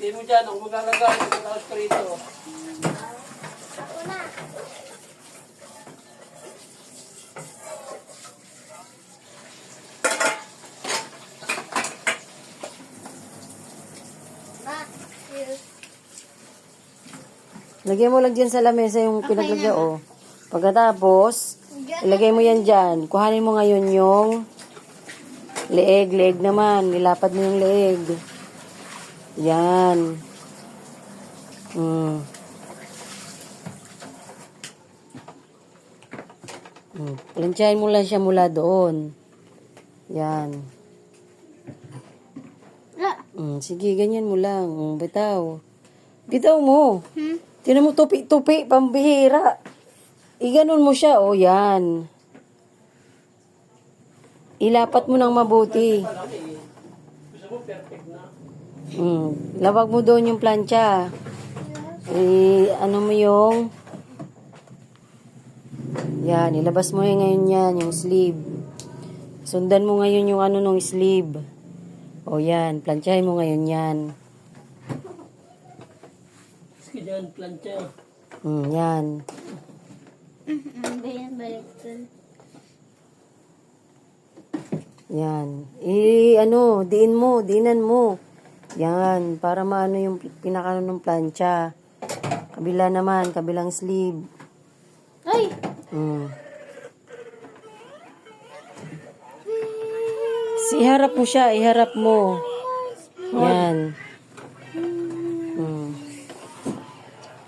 Hindi mo dyan, ako maglalagay. Matapos ka rito. Ako na. Ma, cheers. Lagyan mo lang dyan sa lamesa yung pinaglagyan, oh. Pagkatapos, ilagay mo yan dyan. Kuhanin mo ngayon yung leeg naman. Nilapad mo yung leeg. Yan. Plantsahin mo lang siya mula doon. Yan. Sige, ganyan mo lang. Bitaw. Bitaw mo. Tinan mo, tupi-tupi, pambihira. Iganon mo siya, oh, yan. Ilapat mo ng mabuti. Gusto mo perfect na. Lawag mo doon yung plancha. Ano mo yung... Yan, ilabas mo yung ngayon yan, yung sleeve. Sundan mo ngayon yung ano nung sleeve. O yan, planchahin mo ngayon yan. Sige dyan, plancha. Yan. Baliktad. Yan. Diinan mo. Yan, para maano yung pinakano ng plancha. Kabila naman, kabilang sleeve. Ay! Iharap mo siya, iharap mo. Yan.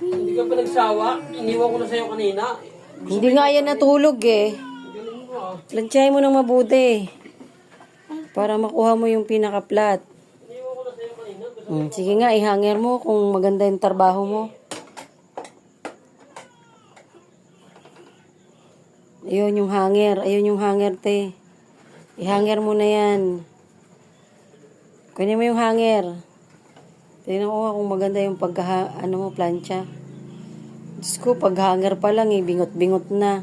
Hindi ka pa nagsawa? Iniwan ko na sa'yo kanina. Hindi nga yan natulog eh. Galing mo ah. Planchahin mo ng mabuti. Para makuha mo yung pinaka-flat. Iniwan ko na sa'yo kanina. Sige nga, ihanger mo kung maganda yung trabaho mo. Ayun yung hanger. Ayun yung hanger, te. Ihanger mo na yan. Kunin mo yung hanger. Tingnan ko nga kung maganda yung plancha. Diyos ko, pag hanger pa lang eh, bingot-bingot na.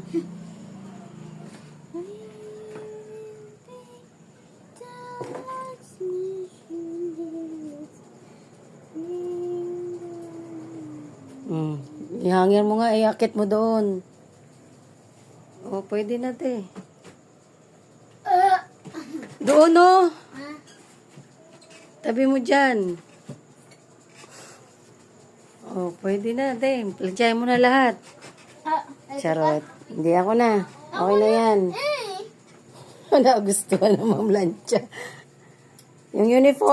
Ihanger mo nga, iakit mo doon. O, pwede na, te. Doon, oh. Tabi mo dyan. Oh, pwede na, te. Planchahin mo na lahat. Charot. Hindi ako na. Okay na yan. Wala gusto na mamlansya. Yung uniform.